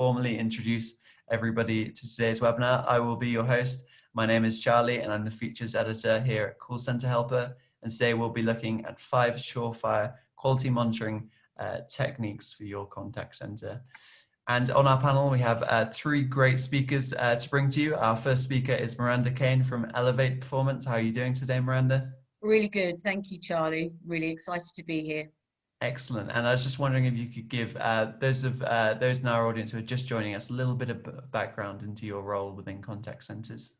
formally introduce everybody to today's webinar. I will be your host. My name is Charlie and I'm the features editor here at Call Center Helper. And today we'll be looking at 5 surefire quality monitoring techniques for your contact center. And on our panel, we have 3 great speakers to bring to you. Our first speaker is Miranda Kane from Elevate Performance. How are you doing today, Miranda? Really good. Thank you, Charlie. Really excited to be here. Excellent. And I was just wondering if you could give those in our audience who are just joining us a little bit of background into your role within contact centers.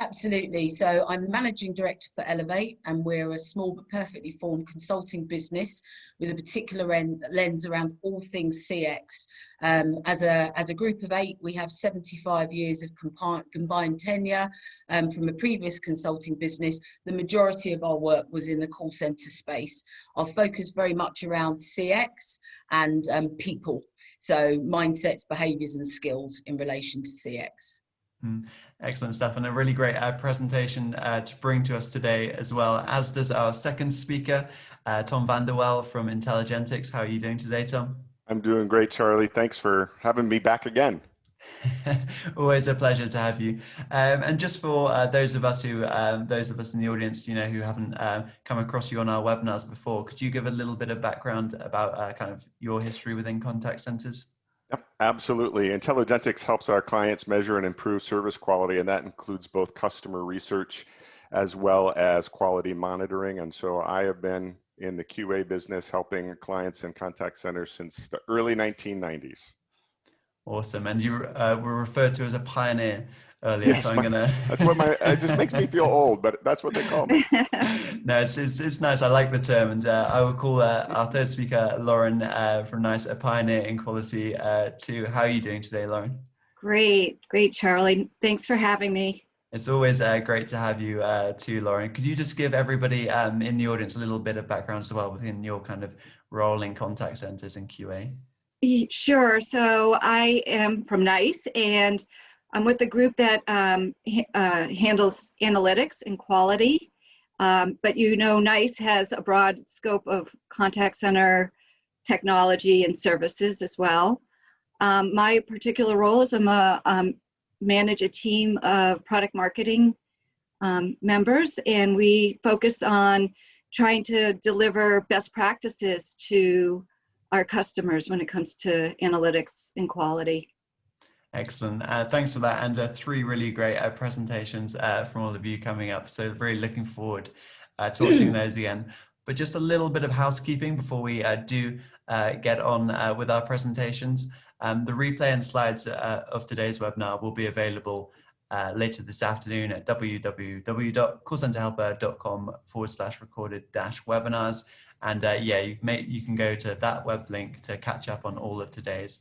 Absolutely. So I'm the managing director for Elevate, and we're a small but perfectly formed consulting business with a particular lens around all things CX. As a group of 8, we have 75 years of combined tenure from a previous consulting business. The majority of our work was in the call center space. Our focus very much around CX and people. So mindsets, behaviors and skills in relation to CX. Excellent stuff, and a really great presentation to bring to us today, as well as does our second speaker, Tom Vanderwell from Intelligentics. How are you doing today, Tom? I'm doing great, Charlie. Thanks for having me back again. Always a pleasure to have you. And just for those of us in the audience, who haven't come across you on our webinars before, could you give a little bit of background about kind of your history within contact centers? Yep, absolutely. Intelligentics helps our clients measure and improve service quality, and that includes both customer research as well as quality monitoring. And so I have been in the QA business helping clients in contact centers since the early 1990s. Awesome. And you were referred to as a pioneer earlier, yes, so I'm gonna. That's what it just makes me feel old, but that's what they call me. No, it's nice. I like the term, and I will call our third speaker, Lauren from NICE, a pioneer in quality too. How are you doing today, Lauren? Great, Charlie. Thanks for having me. It's always great to have you too, Lauren. Could you just give everybody in the audience a little bit of background as well within your kind of role in contact centers and QA? Sure. So I am from NICE, and I'm with the group that handles analytics and quality. But NICE has a broad scope of contact center technology and services as well. My particular role is manage a team of product marketing members, and we focus on trying to deliver best practices to our customers when it comes to analytics and quality. Excellent. Thanks for that. And 3 really great presentations from all of you coming up. So really looking forward to watching those again. But just a little bit of housekeeping before we do get on with our presentations. The replay and slides of today's webinar will be available later this afternoon at www.callcenterhelper.com/recorded-webinars. And you can go to that web link to catch up on all of today's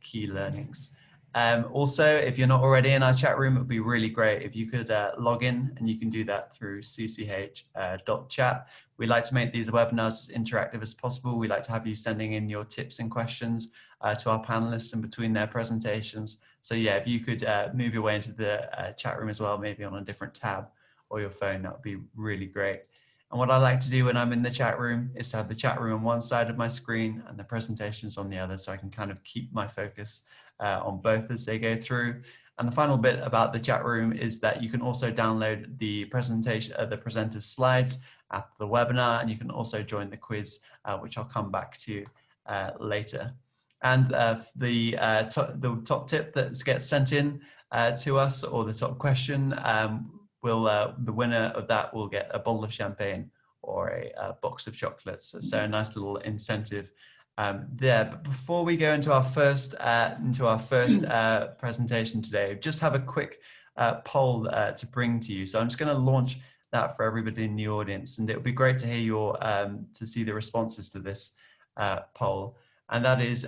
key learnings. Also, if you're not already in our chat room, it would be really great if you could log in, and you can do that through cch.chat. We like to make these webinars as interactive as possible. We like to have you sending in your tips and questions to our panelists in between their presentations. So yeah, if you could move your way into the chat room as well, maybe on a different tab or your phone, that would be really great. And what I like to do when I'm in the chat room is to have the chat room on one side of my screen and the presentations on the other, so I can kind of keep my focus on both as they go through. And the final bit about the chat room is that you can also download the presenter's slides after the webinar, and you can also join the quiz, which I'll come back to later. And the top tip that gets sent in to us, or the top question, the winner of that will get a bottle of champagne or a box of chocolates. So a nice little incentive there. But before we go into our first presentation today, just have a quick poll to bring to you. So I'm just going to launch that for everybody in the audience, and it would be great to hear to see the responses to this poll. And that is,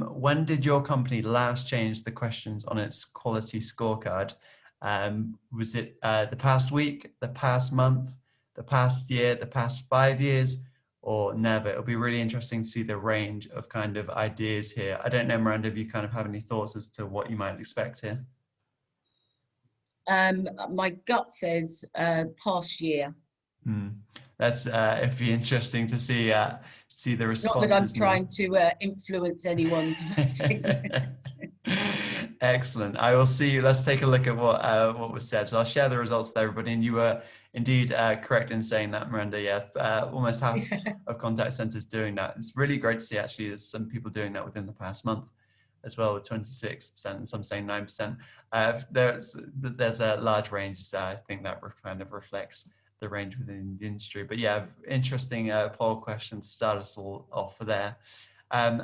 when did your company last change the questions on its quality scorecard? Was it the past week, the past month, the past year, the past 5 years, or never? It'll be really interesting to see the range of kind of ideas here. I don't know, Miranda, if you kind of have any thoughts as to what you might expect here. My gut says past year. It'd be interesting to see the responses. Not that I'm trying to influence anyone's voting. Excellent. I will see you. Let's take a look at what was said. So I'll share the results with everybody. And you were indeed correct in saying that, Miranda. Yeah, almost half of contact centers doing that. It's really great to see actually there's some people doing that within the past month as well, with 26% and some saying 9%. There's a large range. So I think that kind of reflects the range within the industry. But yeah, interesting poll question to start us all off there. And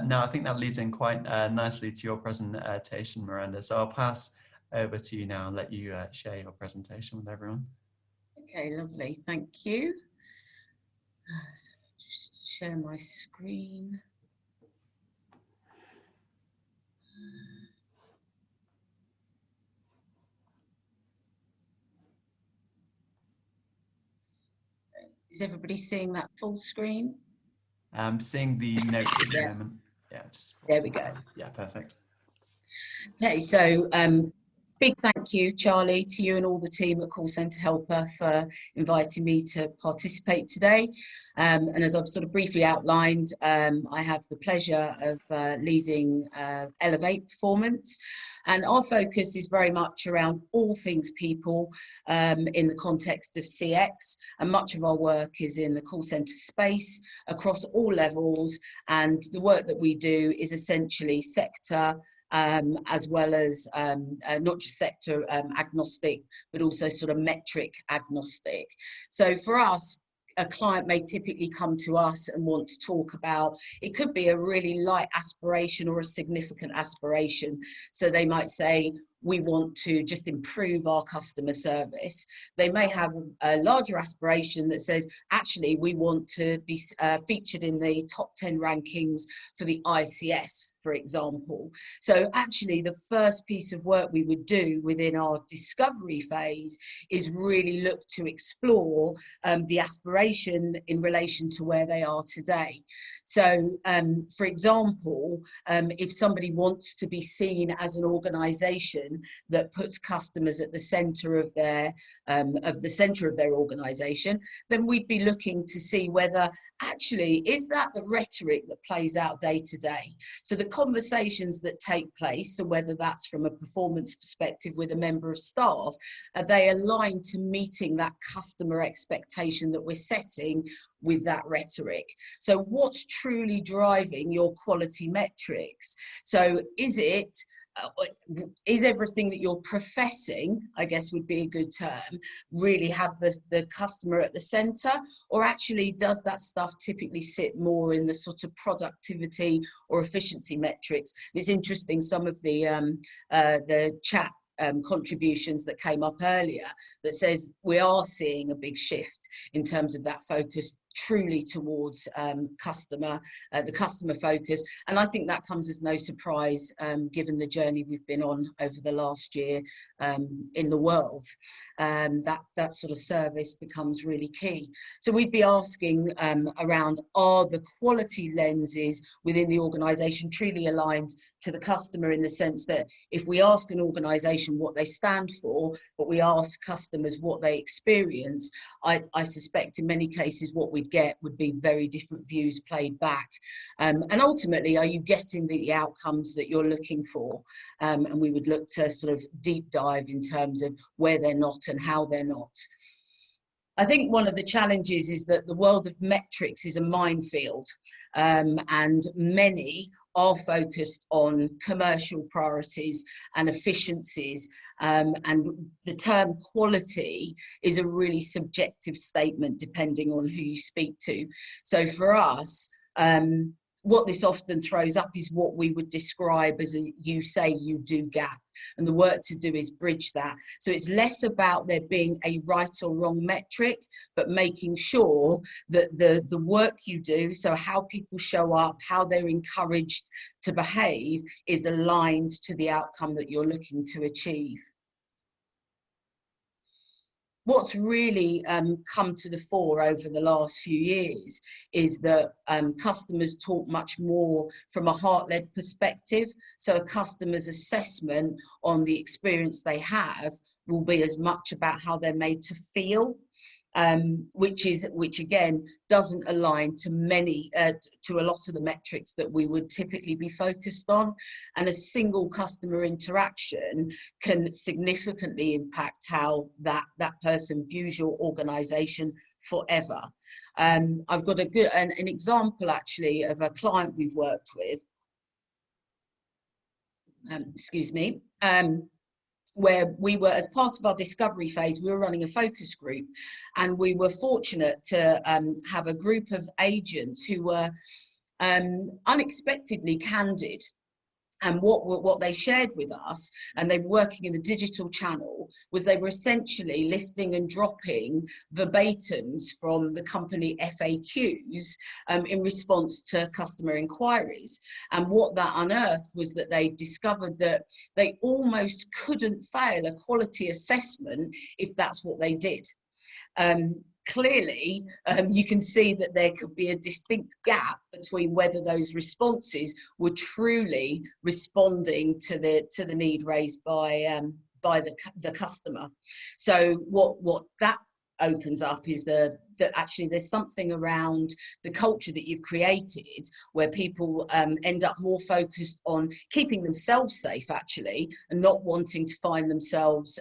now I think that leads in quite nicely to your presentation, Miranda. So I'll pass over to you now and let you share your presentation with everyone. Okay, lovely. Thank you. Just share my screen. Is everybody seeing that full screen? I'm seeing the notes at the moment. Yeah, there we go. Yeah, perfect. Okay, so big thank you, Charlie, to you and all the team at Call Centre Helper for inviting me to participate today. And as I've sort of briefly outlined, I have the pleasure of leading Elevate Performance. And our focus is very much around all things people in the context of CX. And much of our work is in the call centre space across all levels. And the work that we do is essentially sector as well as not just sector agnostic, but also sort of metric agnostic. So for us, a client may typically come to us and want to talk about, it could be a really light aspiration or a significant aspiration. So they might say, we want to just improve our customer service. They may have a larger aspiration that says, actually, we want to be featured in the top 10 rankings for the ICS, for example. So actually, the first piece of work we would do within our discovery phase is really look to explore the aspiration in relation to where they are today. So, for example, if somebody wants to be seen as an organisation that puts customers at the centre of their organisation, then we'd be looking to see whether actually is that the rhetoric that plays out day to day. So the conversations that take place, so whether that's from a performance perspective with a member of staff, are they aligned to meeting that customer expectation that we're setting with that rhetoric? So what's truly driving your quality metrics? So is everything that you're professing, I guess would be a good term, really have the customer at the centre, or actually does that stuff typically sit more in the sort of productivity or efficiency metrics? It's interesting, some of the chat contributions that came up earlier that says we are seeing a big shift in terms of that focus truly towards the customer focus. And I think that comes as no surprise given the journey we've been on over the last year in the world. That sort of service becomes really key. So we'd be asking around, are the quality lenses within the organisation truly aligned to the customer, in the sense that if we ask an organisation what they stand for, but we ask customers what they experience, I suspect in many cases what we'd get would be very different views played back. And ultimately, are you getting the outcomes that you're looking for? And we would look to sort of deep dive in terms of where they're not and how they're not. I think one of the challenges is that the world of metrics is a minefield, and many are focused on commercial priorities and efficiencies, and the term quality is a really subjective statement depending on who you speak to. So for us, what this often throws up is what we would describe as a you say, you do gap. And the work to do is bridge that. So it's less about there being a right or wrong metric, but making sure that the work you do, so how people show up, how they're encouraged to behave, is aligned to the outcome that you're looking to achieve. What's really come to the fore over the last few years is that customers talk much more from a heart-led perspective. So a customer's assessment on the experience they have will be as much about how they're made to feel which again doesn't align to to a lot of the metrics that we would typically be focused on. And a single customer interaction can significantly impact how that person views your organization forever. I've got an example actually of a client we've worked with, excuse me, where we were, as part of our discovery phase, we were running a focus group, and we were fortunate to have a group of agents who were unexpectedly candid. And what they shared with us, and they were working in the digital channel, was they were essentially lifting and dropping verbatims from the company FAQs in response to customer inquiries. And what that unearthed was that they discovered that they almost couldn't fail a quality assessment if that's what they did. Clearly, you can see that there could be a distinct gap between whether those responses were truly responding to the need raised by the customer. So what that opens up is that actually there's something around the culture that you've created where people end up more focused on keeping themselves safe actually, and not wanting to find themselves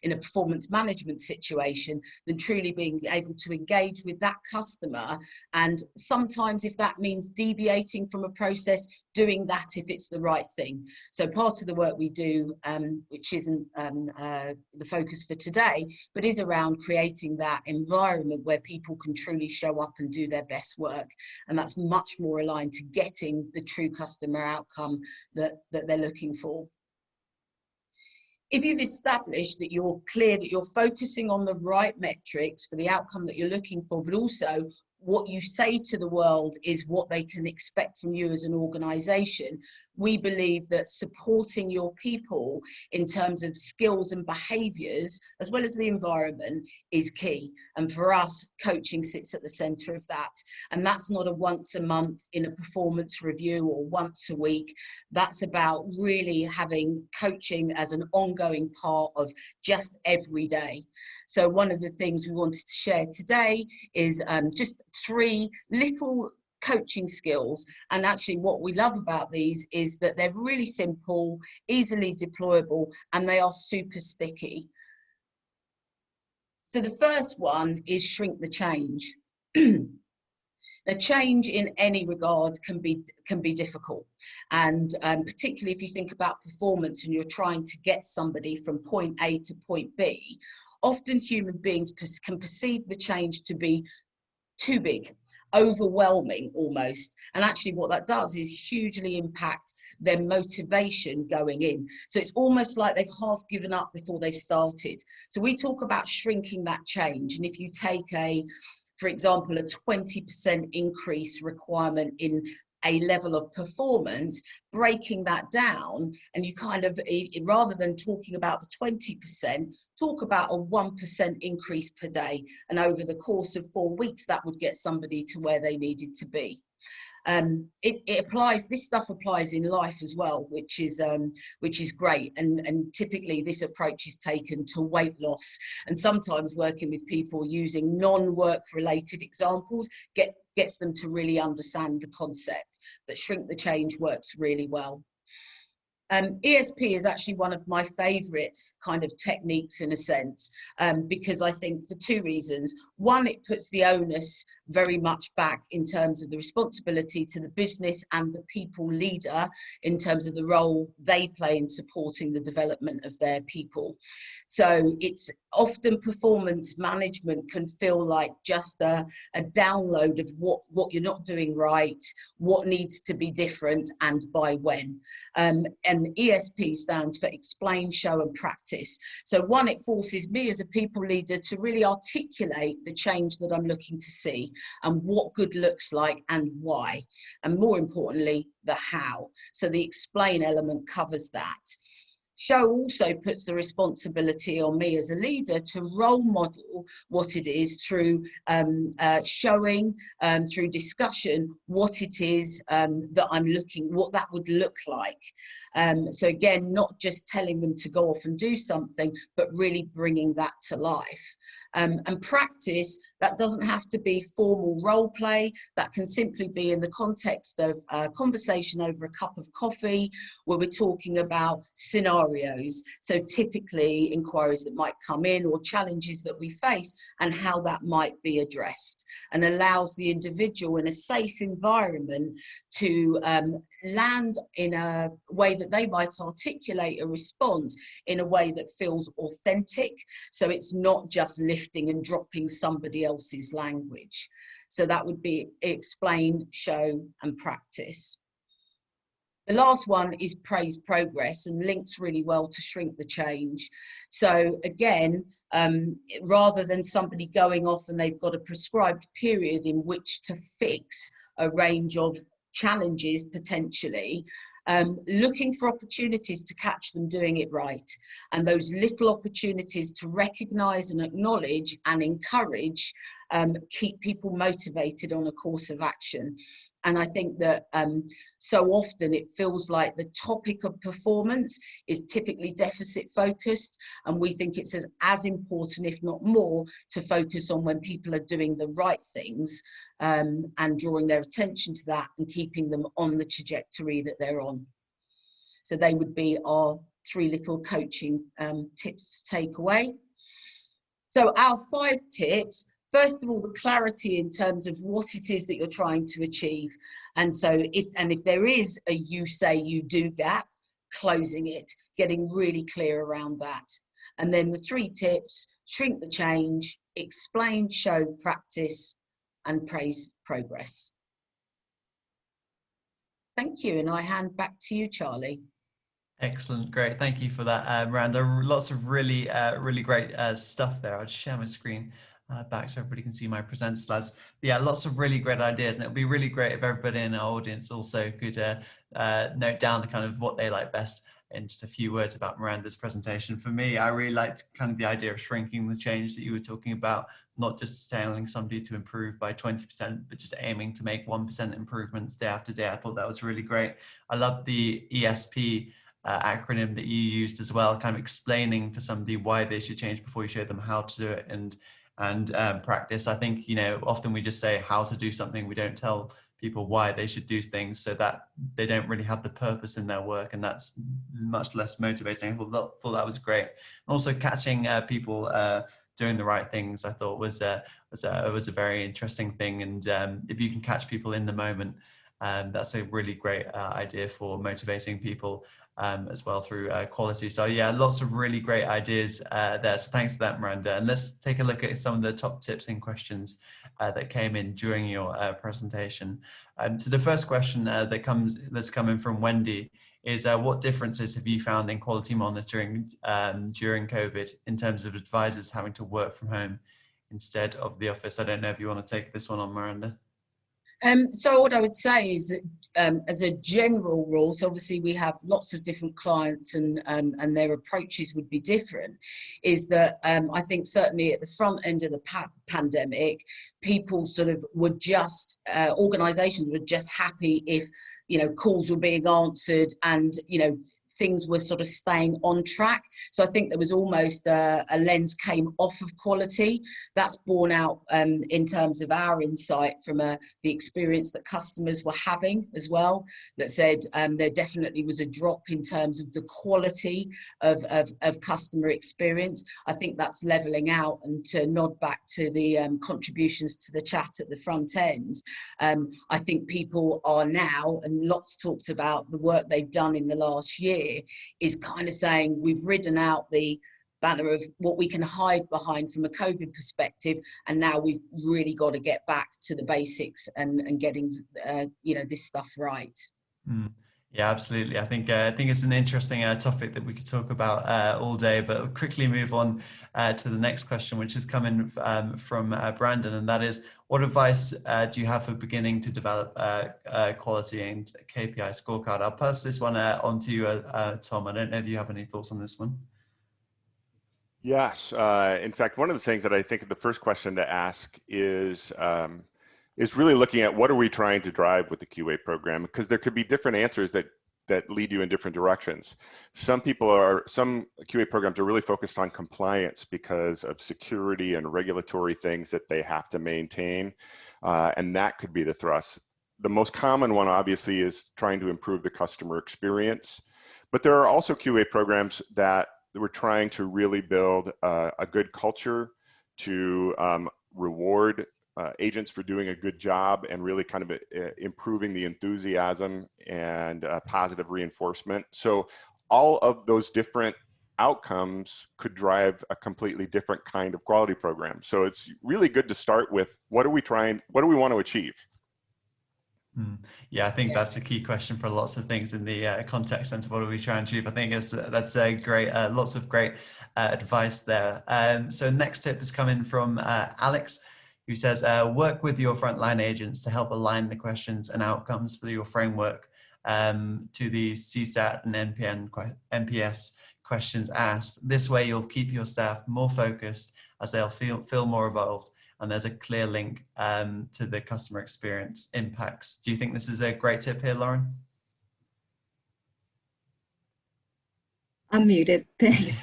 in a performance management situation, than truly being able to engage with that customer. And sometimes if that means deviating from a process, doing that if it's the right thing. So part of the work we do, which isn't the focus for today, but is around creating that environment where people can truly show up and do their best work. And that's much more aligned to getting the true customer outcome that they're looking for. If you've established that you're clear that you're focusing on the right metrics for the outcome that you're looking for, but also what you say to the world is what they can expect from you as an organization, we believe that supporting your people in terms of skills and behaviors, as well as the environment, is key. And for us, coaching sits at the center of that. And that's not a once a month in a performance review or once a week. That's about really having coaching as an ongoing part of just every day. So one of the things we wanted to share today is just 3 little coaching skills. And actually what we love about these is that they're really simple, easily deployable, and they are super sticky. So the first one is shrink the change. A change in any regard can be difficult, and particularly if you think about performance and you're trying to get somebody from point A to point B, often human beings can perceive the change to be too big, overwhelming almost. And actually what that does is hugely impact their motivation going in. So it's almost like they've half given up before they've started. So we talk about shrinking that change. And if you take for example, a 20% increase requirement in a level of performance, breaking that down, and you kind of, rather than talking about the 20%, talk about a 1% increase per day. And over the course of 4 weeks, that would get somebody to where they needed to be. This stuff applies in life as well, which is great. And typically this approach is taken to weight loss, and sometimes working with people using non-work related examples gets them to really understand the concept. That shrink the change works really well. ESP is actually one of my favorite kind of techniques in a sense, because I think for 2 reasons. One, it puts the onus very much back in terms of the responsibility to the business and the people leader in terms of the role they play in supporting the development of their people. So it's often performance management can feel like just a download of what you're not doing right, what needs to be different, and by when. And ESP stands for explain, show and practice. So one, it forces me as a people leader to really articulate the change that I'm looking to see and what good looks like and why, and more importantly, the how. So the explain element covers that. Show also puts the responsibility on me as a leader to role model what it is through showing, through discussion, what it is that I'm what that would look like. So again, not just telling them to go off and do something, but really bringing that to life. And practice, that doesn't have to be formal role play. That can simply be in the context of a conversation over a cup of coffee, where we're talking about scenarios. So typically inquiries that might come in or challenges that we face and how that might be addressed, and allows the individual in a safe environment to land in a way that they might articulate a response in a way that feels authentic. So it's not just lifting and dropping somebody else's language. So that would be explain, show, and practice. The last one is praise progress, and links really well to shrink the change. So again, rather than somebody going off and they've got a prescribed period in which to fix a range of challenges potentially, looking for opportunities to catch them doing it right, and those little opportunities to recognize and acknowledge and encourage keep people motivated on a course of action. And I think that so often it feels like the topic of performance is typically deficit focused, and we think it's as important, if not more, to focus on when people are doing the right things, and drawing their attention to that and keeping them on the trajectory that they're on. So they would be our 3 little coaching tips to take away. So our 5 tips. First of all, the clarity in terms of what it is that you're trying to achieve. And so if there is a you say you do gap, closing it, getting really clear around that. And then the 3 tips: shrink the change, explain, show, practice, and praise progress. Thank you. And I hand back to you, Charlie. Excellent, great. Thank you for that, Miranda. Lots of really, really great stuff there. I'll just share my screen back so everybody can see my presenter slides. But yeah, lots of really great ideas, and it would be really great if everybody in our audience also could note down the kind of what they like best in just a few words about Miranda's presentation. For me, I really liked kind of the idea of shrinking the change that you were talking about, not just telling somebody to improve by 20%, but just aiming to make 1% improvements day after day. I thought that was really great. I love the ESP acronym that you used as well, kind of explaining to somebody why they should change before you show them how to do it, and practice. I think, you know, often we just say how to do something. We don't tell people why they should do things, so that they don't really have the purpose in their work, and that's much less motivating. I thought that was great. And also catching people doing the right things, I thought was a very interesting thing. And if you can catch people in the moment, that's a really great idea for motivating people as well through quality. So yeah, lots of really great ideas there. So thanks for that, Miranda. And let's take a look at some of the top tips and questions that came in during your presentation. So the first question that's coming from Wendy is, what differences have you found in quality monitoring during COVID in terms of advisors having to work from home instead of the office? I don't know if you want to take this one on, Miranda. So what I would say is that as a general rule, so obviously we have lots of different clients and their approaches would be different, is that I think certainly at the front end of the pandemic, people sort of were just, organisations were just happy if, you know, calls were being answered and, you know, things were sort of staying on track. So I think there was almost a lens came off of quality. That's borne out in terms of our insight from the experience that customers were having as well, that said there definitely was a drop in terms of the quality of customer experience. I think that's levelling out, and to nod back to the contributions to the chat at the front end, I think people are now, and lots talked about the work they've done in the last year, is kind of saying we've ridden out the banner of what we can hide behind from a COVID perspective, and now we've really got to get back to the basics and getting you know, this stuff right. Yeah, absolutely. I think it's an interesting topic that we could talk about all day, but we'll quickly move on to the next question, which is coming from Brandon, and that is, what advice do you have for beginning to develop quality and KPI scorecard? I'll pass this one on to you, Tom. I don't know if you have any thoughts on this one. Yes. In fact, one of the things that I think the first question to ask is really looking at what are we trying to drive with the QA program, because there could be different answers that that lead you in different directions. Some QA programs are really focused on compliance because of security and regulatory things that they have to maintain, and that could be the thrust. The most common one, obviously, is trying to improve the customer experience, but there are also QA programs that we're trying to really build a good culture, to reward agents for doing a good job, and really kind of improving the enthusiasm and positive reinforcement. So all of those different outcomes could drive a completely different kind of quality program. So it's really good to start with, what do we want to achieve? Yeah, I think that's a key question for lots of things in the contact center. What are we trying to achieve? I think that's a great, lots of great advice there. So next tip is coming from Alex, who says, work with your frontline agents to help align the questions and outcomes for your framework to the CSAT and NPS questions asked. This way you'll keep your staff more focused as they'll feel more involved, and there's a clear link to the customer experience impacts. Do you think this is a great tip here, Lauren? I'm muted, thanks.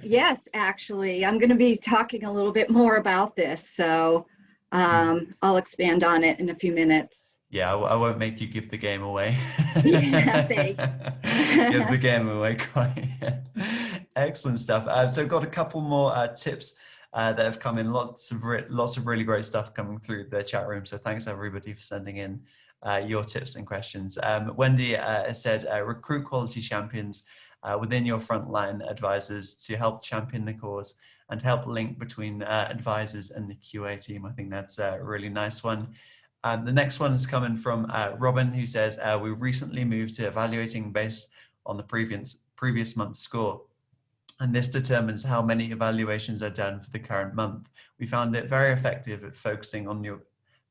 Yes, actually, I'm going to be talking a little bit more about this, so I'll expand on it in a few minutes. Yeah, I won't make you give the game away. Yeah, thanks. Give the game away quite. Excellent stuff. So got a couple more tips that have come in. Lots of really great stuff coming through the chat room. So thanks everybody for sending in your tips and questions. Wendy said, recruit quality champions within your frontline advisors to help champion the cause and help link between advisors and the QA team. I think that's a really nice one. The next one is coming from Robin, who says, we recently moved to evaluating based on the previous month's score, and this determines how many evaluations are done for the current month. We found it very effective at focusing our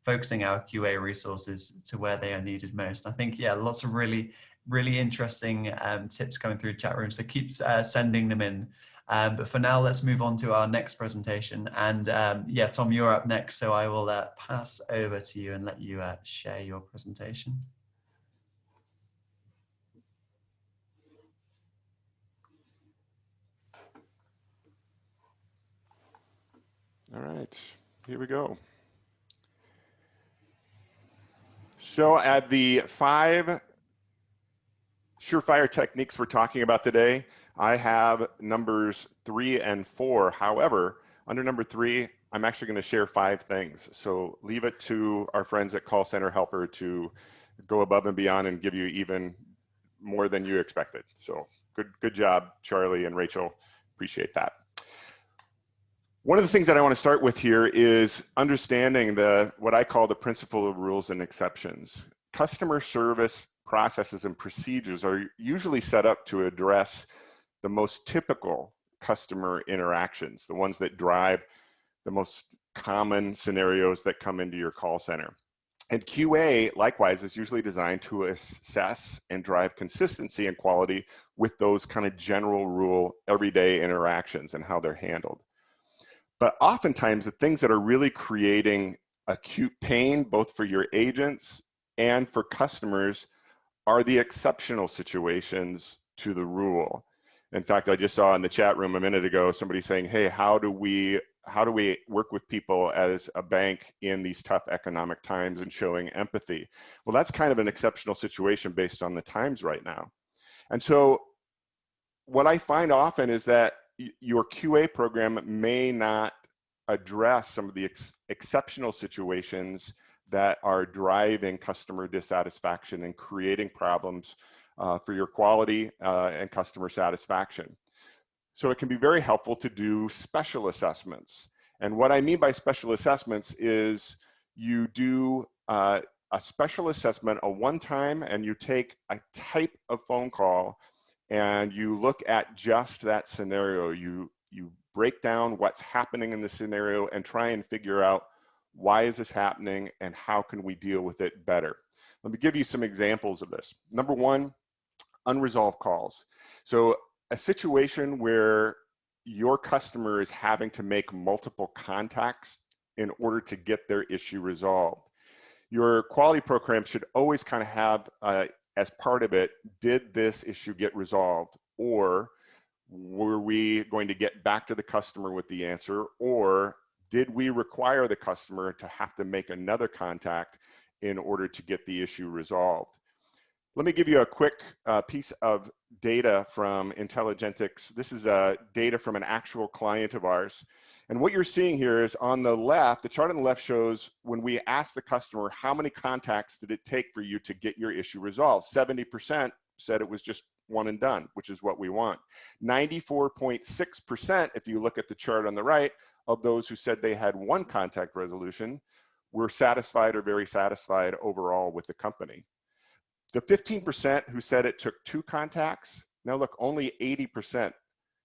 QA resources to where they are needed most. I think, yeah, lots of really interesting tips coming through the chat room, so keep sending them in. But for now, let's move on to our next presentation. And yeah, Tom, you're up next, so I will pass over to you and let you share your presentation. All right, here we go. So at the 5 surefire techniques we're talking about today, I have numbers 3 and 4. However, under number 3, I'm actually going to share 5 things. So leave it to our friends at Call Center Helper to go above and beyond and give you even more than you expected. So good job, Charlie and Rachel. Appreciate that. One of the things that I want to start with here is understanding what I call the principle of rules and exceptions. Customer service processes and procedures are usually set up to address the most typical customer interactions, the ones that drive the most common scenarios that come into your call center. And QA, likewise, is usually designed to assess and drive consistency and quality with those kind of general rule everyday interactions and how they're handled. But oftentimes, the things that are really creating acute pain, both for your agents and for customers, are the exceptional situations to the rule. In fact, I just saw in the chat room a minute ago, somebody saying, hey, how do we work with people as a bank in these tough economic times and showing empathy? Well, that's kind of an exceptional situation based on the times right now. And so what I find often is that your QA program may not address some of the exceptional situations that are driving customer dissatisfaction and creating problems for your quality and customer satisfaction. So it can be very helpful to do special assessments. And what I mean by special assessments is you do a special assessment a one-time, and you take a type of phone call and you look at just that scenario. You break down what's happening in the scenario and try and figure out, why is this happening and how can we deal with it better? Let me give you some examples of this. Number 1, unresolved calls. So a situation where your customer is having to make multiple contacts in order to get their issue resolved. Your quality program should always kind of have as part of it, did this issue get resolved? Or were we going to get back to the customer with the answer? Or did we require the customer to have to make another contact in order to get the issue resolved? Let me give you a quick piece of data from Intelligentix. This is data from an actual client of ours. And what you're seeing here is on the left, the chart on the left shows when we asked the customer, how many contacts did it take for you to get your issue resolved? 70% said it was just one and done, which is what we want. 94.6%, if you look at the chart on the right, of those who said they had one contact resolution were satisfied or very satisfied overall with the company. The 15% who said it took 2 contacts, now look, only 80%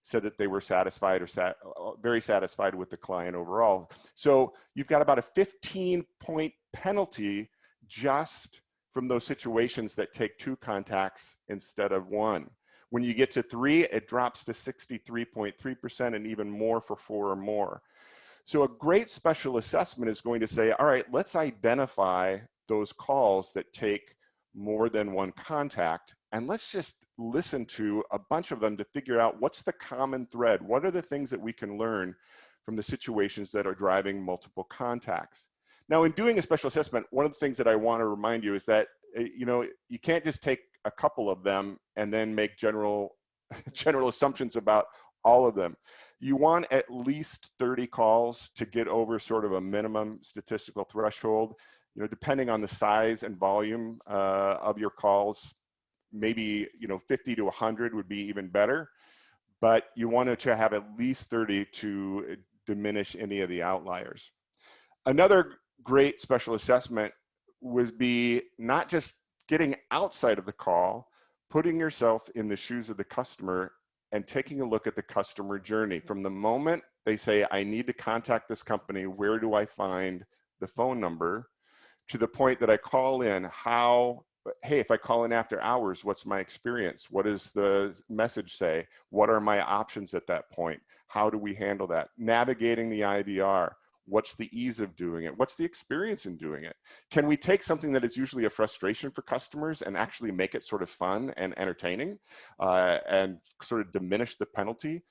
said that they were satisfied or very satisfied with the client overall. So you've got about a 15-point penalty just from those situations that take 2 contacts instead of 1. When you get to 3, it drops to 63.3% and even more for 4 or more. So a great special assessment is going to say, all right, let's identify those calls that take more than 1 contact, and let's just listen to a bunch of them to figure out what's the common thread. What are the things that we can learn from the situations that are driving multiple contacts? Now, in doing a special assessment, one of the things that I want to remind you is that, you know, you can't just take a couple of them and then make general assumptions about all of them. You want at least 30 calls to get over sort of a minimum statistical threshold. You know, depending on the size and volume of your calls, maybe, you know, 50 to 100 would be even better. But you wanted to have at least 30 to diminish any of the outliers. Another great special assessment would be not just getting outside of the call, putting yourself in the shoes of the customer and taking a look at the customer journey. From the moment they say, I need to contact this company, where do I find the phone number? To the point that I call in, hey, if I call in after hours, what's my experience? What does the message say? What are my options at that point? How do we handle that? Navigating the IVR. What's the ease of doing it? What's the experience in doing it? Can we take something that is usually a frustration for customers and actually make it sort of fun and entertaining and sort of diminish the penalty?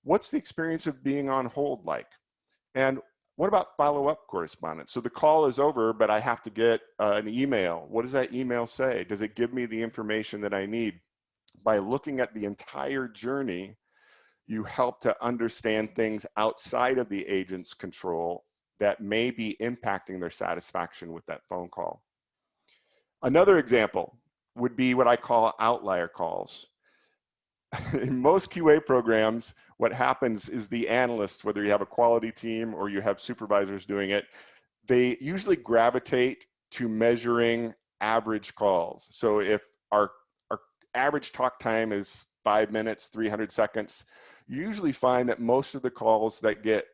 What's the experience of being on hold like? And what about follow-up correspondence? So the call is over, but I have to get an email. What does that email say? Does it give me the information that I need? By looking at the entire journey, you help to understand things outside of the agent's control that may be impacting their satisfaction with that phone call. Another example would be what I call outlier calls. In most QA programs, what happens is the analysts, whether you have a quality team or you have supervisors doing it, they usually gravitate to measuring average calls. So if our average talk time is 5 minutes, 300 seconds, you usually find that most of the calls that get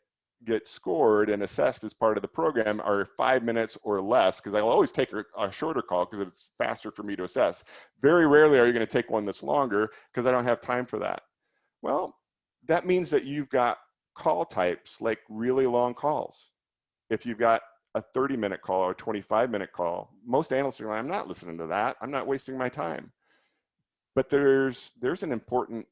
scored and assessed as part of the program are 5 minutes or less, because I'll always take a shorter call because it's faster for me to assess. Very rarely are you going to take one that's longer because I don't have time for that. Well, that means that you've got call types like really long calls. If you've got a 30-minute call or a 25-minute call, most analysts are like, I'm not listening to that. I'm not wasting my time. But there's an important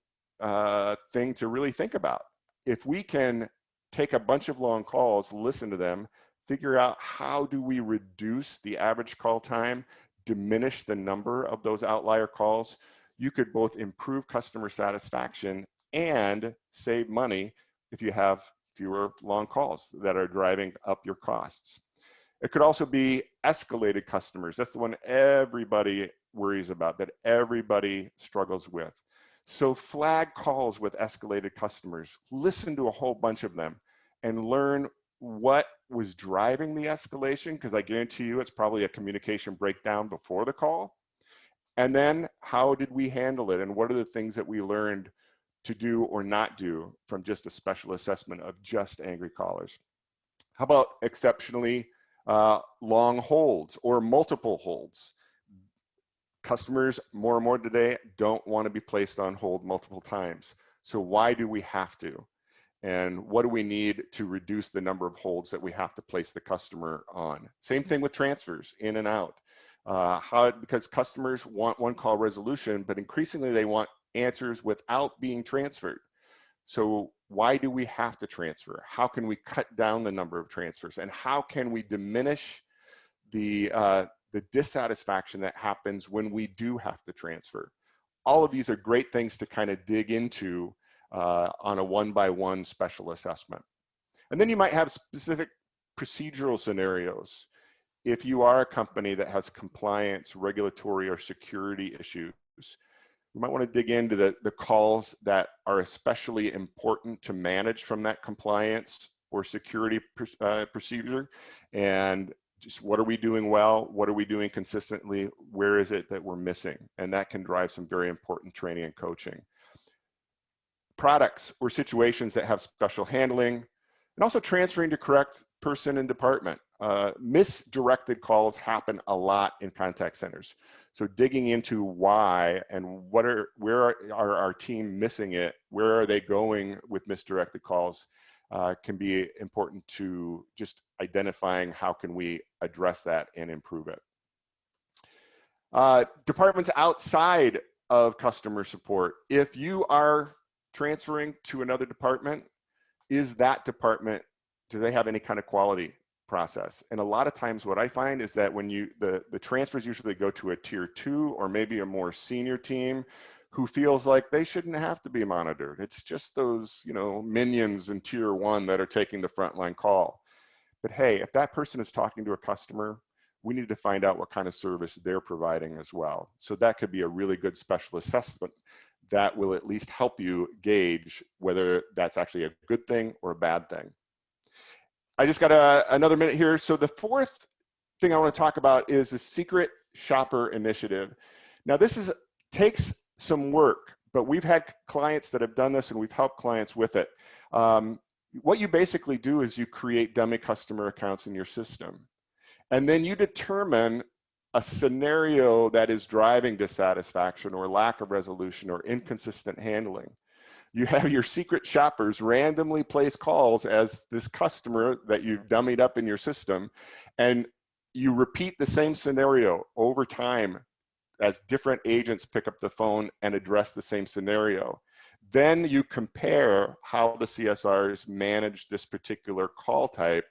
thing to really think about. If we can take a bunch of long calls, listen to them, figure out how do we reduce the average call time, diminish the number of those outlier calls, you could both improve customer satisfaction and save money if you have fewer long calls that are driving up your costs. It could also be escalated customers. That's the one everybody worries about, that everybody struggles with. So flag calls with escalated customers, listen to a whole bunch of them and learn what was driving the escalation, because I guarantee you it's probably a communication breakdown before the call. And then how did we handle it? And what are the things that we learned to do or not do from just a special assessment of just angry callers? How about exceptionally long holds or multiple holds? Customers more and more today don't want to be placed on hold multiple times. So why do we have to? And what do we need to reduce the number of holds that we have to place the customer on? Same thing with transfers in and out. Because customers want one-call resolution, but increasingly they want answers without being transferred. So why do we have to transfer? How can we cut down the number of transfers? And how can we diminish the dissatisfaction that happens when we do have to transfer? All of these are great things to kind of dig into on a one-by-one special assessment. And then you might have specific procedural scenarios. If you are a company that has compliance, regulatory, or security issues, you might want to dig into the calls that are especially important to manage from that compliance or security procedure, and just what are we doing well, what are we doing consistently, where is it that we're missing, and that can drive some very important training and coaching. Products or situations that have special handling, and also transferring to correct person and department. Misdirected calls happen a lot in contact centers. So digging into why and where are our team missing it, where are they going with misdirected calls, can be important to just identifying how can we address that and improve it. Departments outside of customer support. If you are transferring to another department, is that department, do they have any kind of quality process? And a lot of times what I find is that when the transfers usually go to a tier 2 or maybe a more senior team who feels like they shouldn't have to be monitored. It's just those, minions in tier 1 that are taking the frontline call. But hey, if that person is talking to a customer, we need to find out what kind of service they're providing as well. So that could be a really good special assessment that will at least help you gauge whether that's actually a good thing or a bad thing. I just got another minute here. So the fourth thing I want to talk about is the Secret Shopper Initiative. Now this takes some work, but we've had clients that have done this and we've helped clients with it. What you basically do is you create dummy customer accounts in your system. And then you determine a scenario that is driving dissatisfaction or lack of resolution or inconsistent handling. You have your secret shoppers randomly place calls as this customer that you've dummied up in your system, and you repeat the same scenario over time as different agents pick up the phone and address the same scenario. Then you compare how the CSRs manage this particular call type,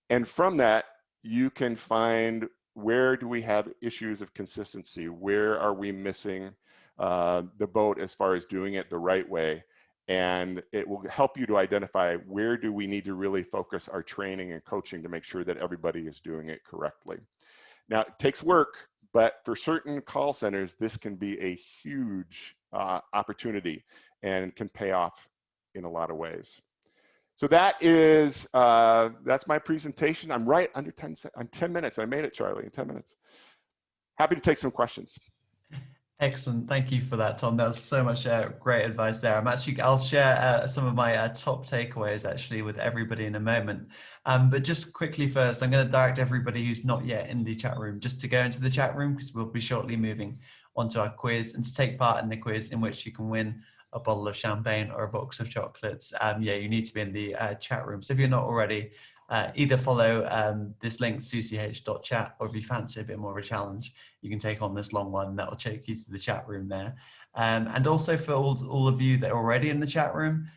and from that, you can find where do we have issues of consistency? Where are we missing the boat as far as doing it the right way? And it will help you to identify where do we need to really focus our training and coaching to make sure that everybody is doing it correctly. Now, it takes work, but for certain call centers, this can be a huge opportunity and can pay off in a lot of ways. So that is, that's my presentation. I'm right under 10 minutes. I made it, Charlie, in 10 minutes. Happy to take some questions. Excellent. Thank you for that, Tom. That was so much great advice there. I'll share some of my top takeaways actually with everybody in a moment. But just quickly first, I'm going to direct everybody who's not yet in the chat room just to go into the chat room, because we'll be shortly moving onto our quiz, and to take part in the quiz, in which you can win a bottle of champagne or a box of chocolates. Yeah, you need to be in the chat room. So if you're not already, either follow this link, cch.chat, or if you fancy a bit more of a challenge, you can take on this long one that will take you to the chat room there. And also for all of you that are already in the chat room,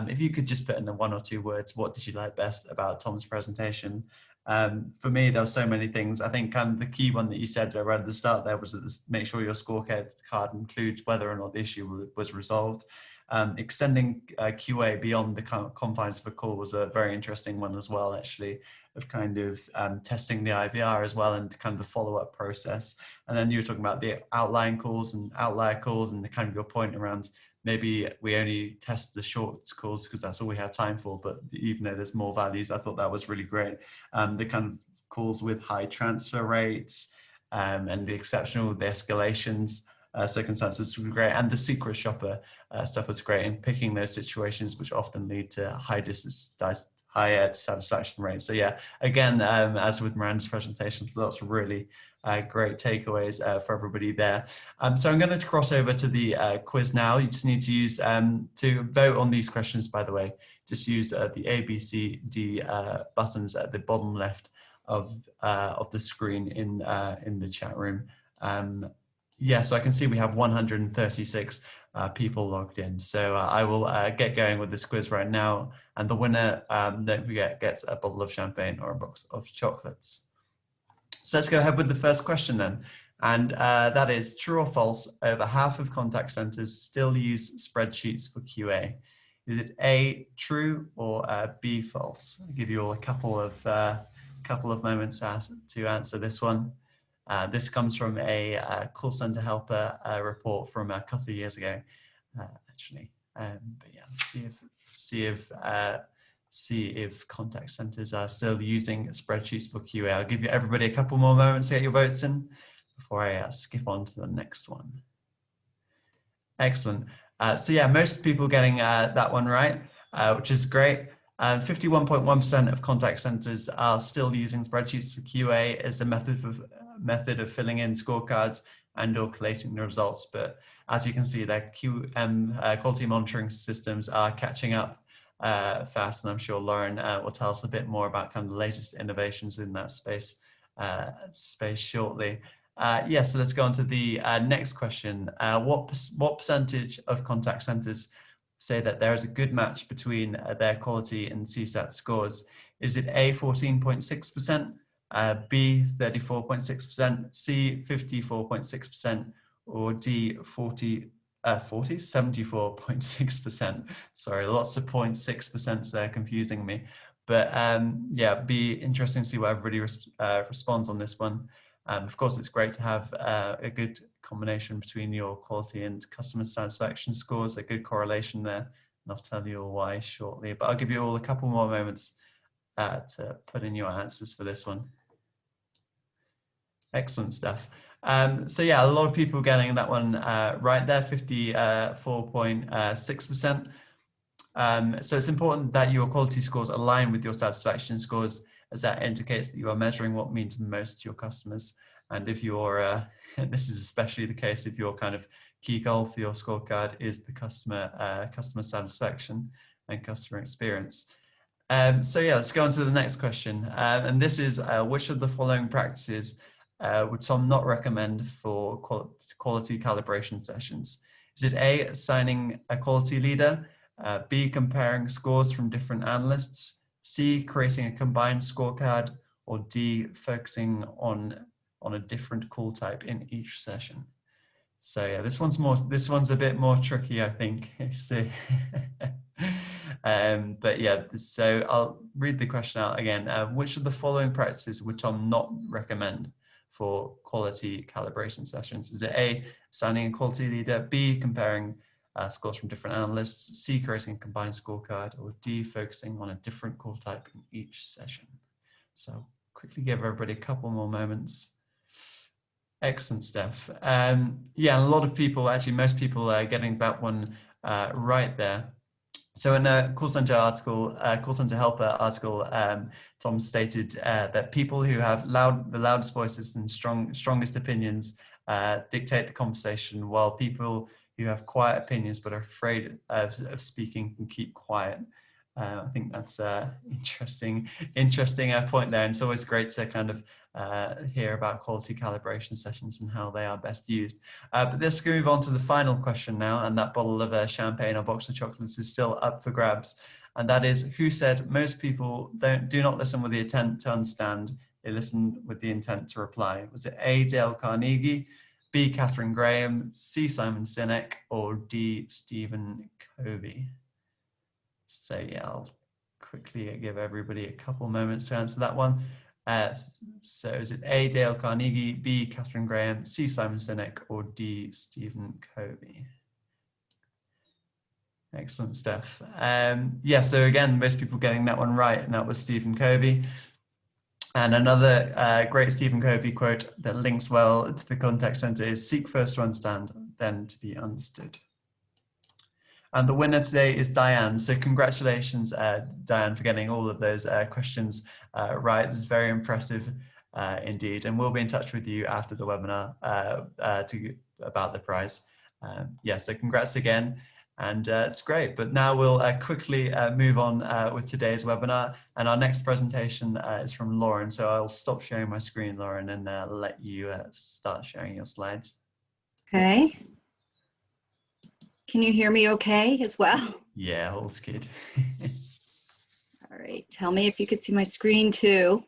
if you could just put in the 1 or 2 words, what did you like best about Tom's presentation? For me, there were so many things. I think kind of the key one that you said right at the start there was that make sure your scorecard includes whether or not the issue was resolved. Extending QA beyond the confines of a call was a very interesting one as well, actually, of kind of testing the IVR as well, and kind of the follow-up process. And then you were talking about the outlying calls and outlier calls, and the kind of your point around maybe we only test the short calls because that's all we have time for, but even though there's more values, I thought that was really great. The kind of calls with high transfer rates and the exceptional, the escalations, circumstances were great, and the secret shopper stuff was great in picking those situations which often lead to higher dissatisfaction rates. So yeah, again, as with Miranda's presentation, lots of really great takeaways for everybody there. So I'm going to cross over to the quiz now. You just need to use, to vote on these questions, by the way, just use the A, B, C, D buttons at the bottom left the screen in the chat room. Yeah, so I can see we have 136 people logged in. So I will get going with this quiz right now, and the winner, don't forget, gets a bottle of champagne or a box of chocolates. So let's go ahead with the first question then. And that is, true or false, over half of contact centers still use spreadsheets for QA. Is it A, true, or B, false? I'll give you all a couple of moments to answer this one. This comes from a call center helper report from a couple of years ago, actually. But yeah, let's see if contact centers are still using spreadsheets for QA. I'll give you everybody a couple more moments to get your votes in before I skip on to the next one. Excellent. So yeah, most people getting that one right, which is great. 51.1% of contact centers are still using spreadsheets for QA as a method of filling in scorecards and or collating the results. But as you can see, their quality monitoring systems are catching up fast, and I'm sure Lauren will tell us a bit more about kind of the latest innovations in that space shortly. Yeah, so let's go on to the next question. What percentage of contact centers say that there is a good match between their quality and CSAT scores? Is it A, 14.6%, B, 34.6%, C, 54.6%, or D, 74.6%? Sorry, lots of 0.6% there confusing me. But yeah, be interesting to see what everybody responds on this one. Of course, it's great to have a good combination between your quality and customer satisfaction scores, a good correlation there, and I'll tell you all why shortly. But I'll give you all a couple more moments to put in your answers for this one. Excellent stuff. So yeah, a lot of people getting that one right there, 54.6%. So it's important that your quality scores align with your satisfaction scores, as that indicates that you are measuring what means most to your customers. And if you're, this is especially the case if your kind of key goal for your scorecard is the customer satisfaction and customer experience. So yeah, let's go on to the next question. And this is, which of the following practices would Tom not recommend for quality calibration sessions? Is it A, assigning a quality leader, B, comparing scores from different analysts, C, creating a combined scorecard, or D, focusing on a different call type in each session? So yeah, this one's a bit more tricky, I think. But yeah, so I'll read the question out again. Which of the following practices would Tom not recommend for quality calibration sessions? Is it A, assigning a quality leader, B, comparing scores from different analysts, C, creating a combined scorecard, or D, focusing on a different call type in each session? So quickly give everybody a couple more moments. Excellent stuff. Yeah, a lot of people, actually most people are getting that one right there. So in a call center article, call center helper article, Tom stated that people who have the loudest voices and strongest opinions dictate the conversation, while people who have quiet opinions but are afraid of speaking can keep quiet. I think that's interesting point there, and it's always great to kind of hear about quality calibration sessions and how they are best used. But let's move on to the final question now, and that bottle of champagne or box of chocolates is still up for grabs, and that is, who said most people do not listen with the intent to understand, they listen with the intent to reply? Was it A, Dale Carnegie, B, Catherine Graham, C, Simon Sinek, or D, Stephen Covey? So yeah, I'll quickly give everybody a couple moments to answer that one. So is it A, Dale Carnegie, B, Catherine Graham, C, Simon Sinek, or D, Stephen Covey? Excellent stuff. Yeah, so again, most people getting that one right, and that was Stephen Covey. And another great Stephen Covey quote that links well to the contact center is, seek first to understand, then to be understood. And the winner today is Diane. So congratulations, Diane, for getting all of those questions right. It's very impressive indeed. And we'll be in touch with you after the webinar about the prize. Yeah, so congrats again. And it's great. But now we'll quickly move on with today's webinar. And our next presentation is from Lauren. So I'll stop sharing my screen, Lauren, and let you start sharing your slides. Okay. Can you hear me okay as well? Yeah, all's good. All right. Tell me if you could see my screen too.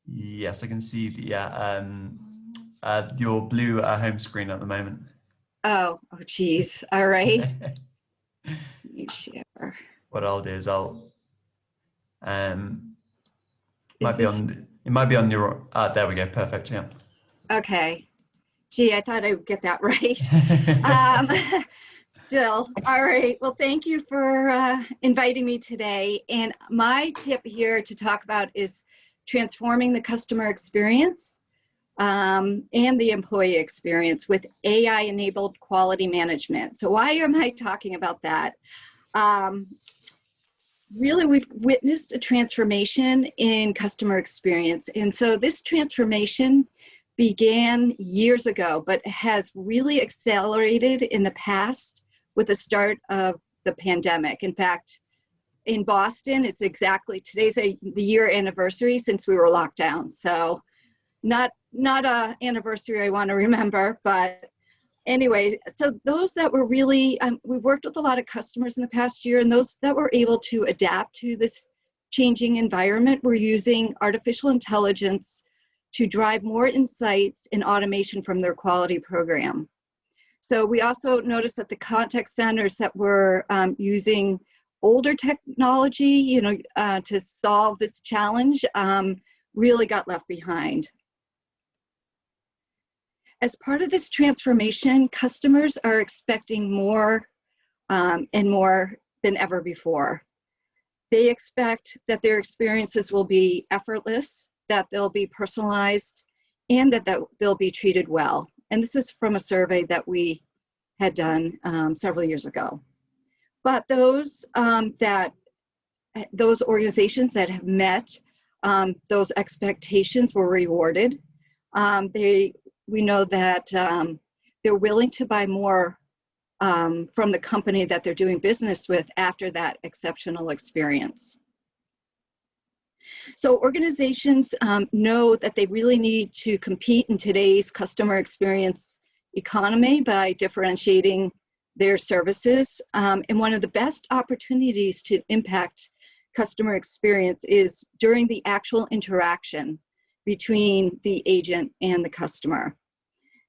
Yes, I can see your blue home screen at the moment. Oh, geez. All right. Let me share. What I'll do is I'll it might be on your there we go, perfect. Yeah. Okay. Gee, I thought I would get that right. Still, all right. Well, thank you for inviting me today. And my tip here to talk about is transforming the customer experience and the employee experience with AI-enabled quality management. So why am I talking about that? Really, we've witnessed a transformation in customer experience. And so this transformation began years ago, but has really accelerated in the past with the start of the pandemic. In fact, in Boston, it's exactly, today's the year anniversary since we were locked down. So not a anniversary I want to remember, but anyway, so those that were really, we worked with a lot of customers in the past year, and those that were able to adapt to this changing environment were using artificial intelligence to drive more insights and automation from their quality program. So we also noticed that the contact centers that were using older technology, to solve this challenge, really got left behind. As part of this transformation, customers are expecting more and more than ever before. They expect that their experiences will be effortless, that they'll be personalized, and that they'll be treated well. And this is from a survey that we had done several years ago. But those organizations that have met those expectations were rewarded. We know that they're willing to buy more from the company that they're doing business with after that exceptional experience. So organizations know that they really need to compete in today's customer experience economy by differentiating their services. And one of the best opportunities to impact customer experience is during the actual interaction between the agent and the customer.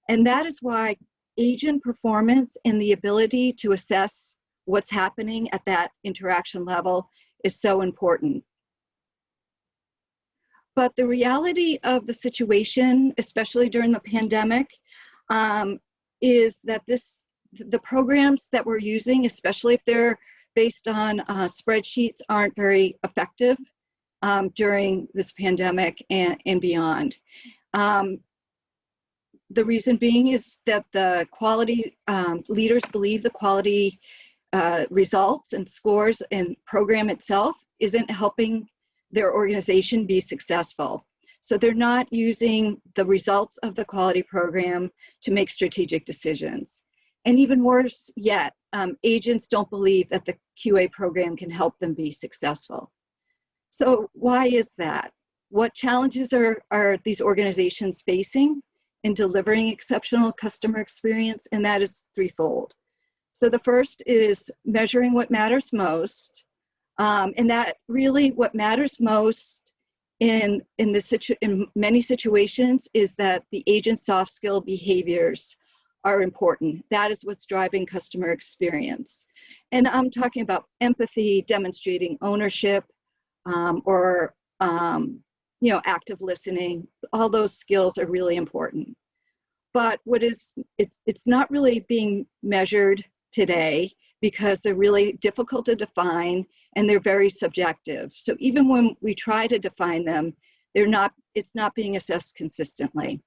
And that is why agent performance and the ability to assess what's happening at that interaction level is so important. But the reality of the situation, especially during the pandemic, is that the programs that we're using, especially if they're based on spreadsheets, aren't very effective during this pandemic and beyond. The reason being is that the quality leaders believe the quality results and scores and program itself isn't helping their organization be successful. So they're not using the results of the quality program to make strategic decisions. And even worse yet, agents don't believe that the QA program can help them be successful. So why is that? What challenges are these organizations facing in delivering exceptional customer experience? And that is threefold. So the first is measuring what matters most. And that really what matters most in many situations is that the agent's soft skill behaviors are important. That is what's driving customer experience. And I'm talking about empathy, demonstrating ownership, or active listening. All those skills are really important. But it's not really being measured today because they're really difficult to define and they're very subjective. So even when we try to define them, it's not being assessed consistently.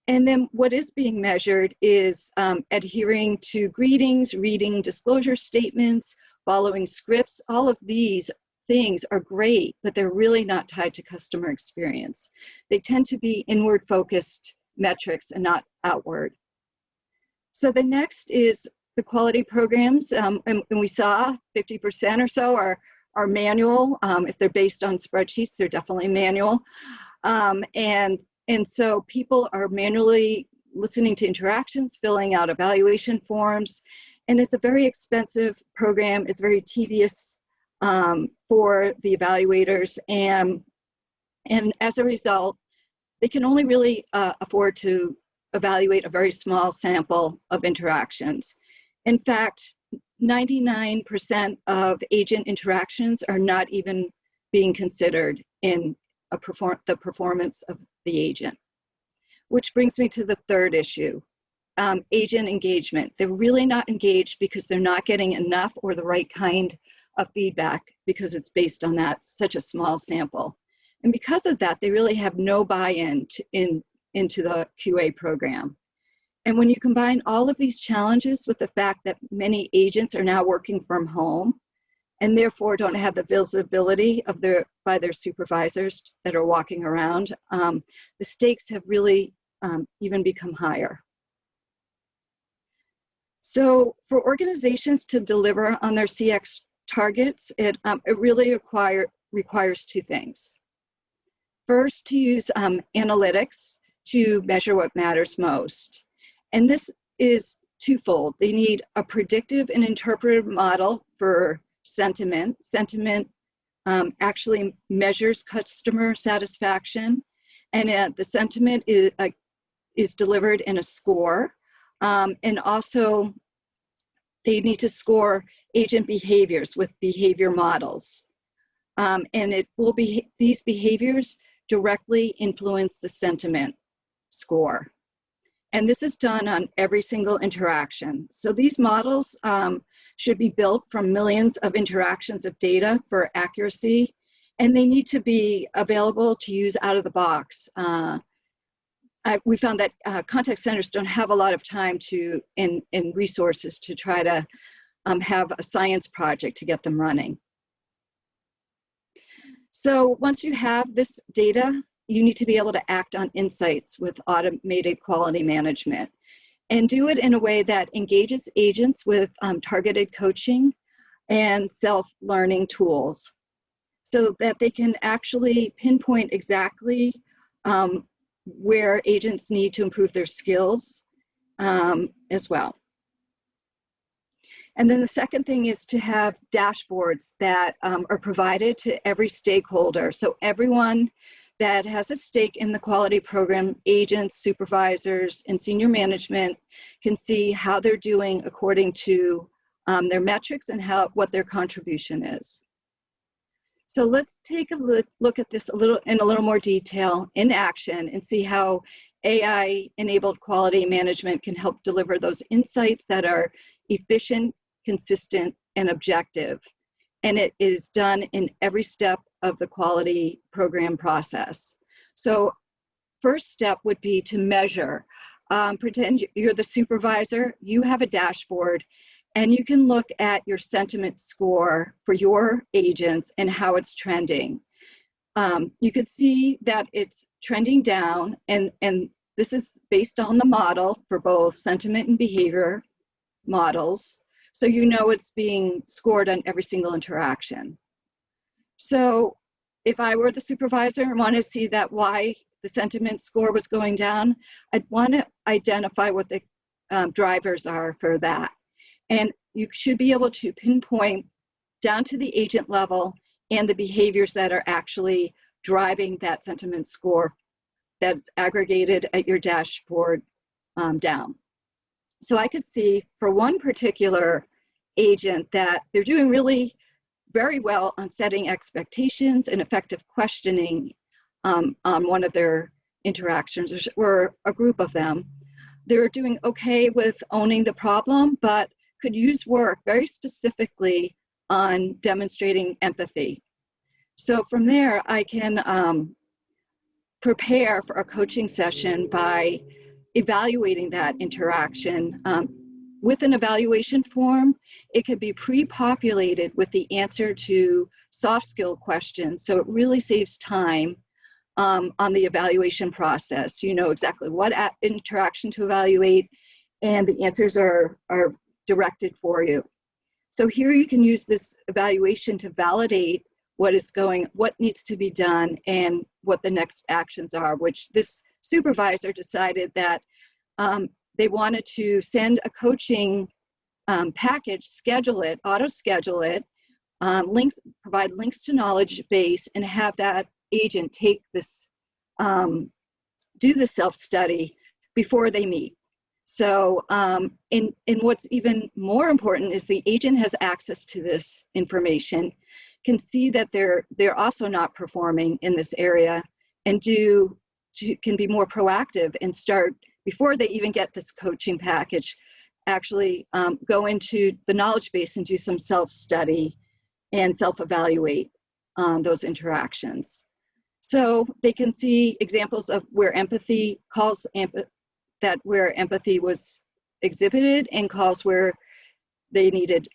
And then what is being measured is adhering to greetings, reading disclosure statements, following scripts. All of these things are great, but they're really not tied to customer experience. They tend to be inward focused metrics and not outward. So the next is the quality programs, and we saw 50% or so are manual. If they're based on spreadsheets, they're definitely manual. And so people are manually listening to interactions, filling out evaluation forms, and it's a very expensive program. It's very tedious for the evaluators, and as a result, they can only really afford to evaluate a very small sample of interactions. In fact, 99% of agent interactions are not even being considered in the performance of the agent. Which brings me to the third issue, agent engagement. They're really not engaged because they're not getting enough or the right kind of feedback because it's based on that such a small sample. And because of that, they really have no buy-in into the QA program. And when you combine all of these challenges with the fact that many agents are now working from home and therefore don't have the visibility of by their supervisors that are walking around, the stakes have really even become higher. So for organizations to deliver on their CX targets, it really requires two things. First, to use analytics to measure what matters most. And this is twofold. They need a predictive and interpretive model for sentiment. Sentiment actually measures customer satisfaction, and the sentiment is delivered in a score. And also, they need to score agent behaviors with behavior models. And it will be, these behaviors directly influence the sentiment score. And this is done on every single interaction. So these models should be built from millions of interactions of data for accuracy, and they need to be available to use out of the box. We found that contact centers don't have a lot of time and resources to try to have a science project to get them running. So once you have this data, you need to be able to act on insights with automated quality management and do it in a way that engages agents with targeted coaching and self-learning tools so that they can actually pinpoint exactly where agents need to improve their skills as well. And then the second thing is to have dashboards that are provided to every stakeholder. So everyone that has a stake in the quality program, agents, supervisors, and senior management can see how they're doing according to their metrics and what their contribution is. So let's take a look at this in a little more detail in action and see how AI-enabled quality management can help deliver those insights that are efficient, consistent, and objective. And it is done in every step of the quality program process. So first step would be to measure. Pretend you're the supervisor, you have a dashboard, and you can look at your sentiment score for your agents and how it's trending. You could see that it's trending down, and this is based on the model for both sentiment and behavior models. So you know it's being scored on every single interaction. So if I were the supervisor and wanted to see that why the sentiment score was going down, I'd want to identify what the drivers are for that. And you should be able to pinpoint down to the agent level and the behaviors that are actually driving that sentiment score that's aggregated at your dashboard down. So I could see for one particular agent that they're doing really very well on setting expectations and effective questioning on one of their interactions, or a group of them. They're doing okay with owning the problem, but could use work very specifically on demonstrating empathy. So from there, I can prepare for a coaching session by evaluating that interaction. With an evaluation form, it can be pre-populated with the answer to soft skill questions. So it really saves time on the evaluation process. You know exactly what interaction to evaluate, and the answers are directed for you. So here you can use this evaluation to validate what needs to be done and what the next actions are, which this supervisor decided that they wanted to send a coaching package, schedule it, auto-schedule it, provide links to knowledge base, and have that agent take this, do the self-study before they meet. So, and what's even more important is the agent has access to this information, can see that they're also not performing in this area, and can be more proactive and start, before they even get this coaching package, actually go into the knowledge base and do some self-study and self-evaluate on those interactions. So they can see examples of where empathy was exhibited, and calls where they needed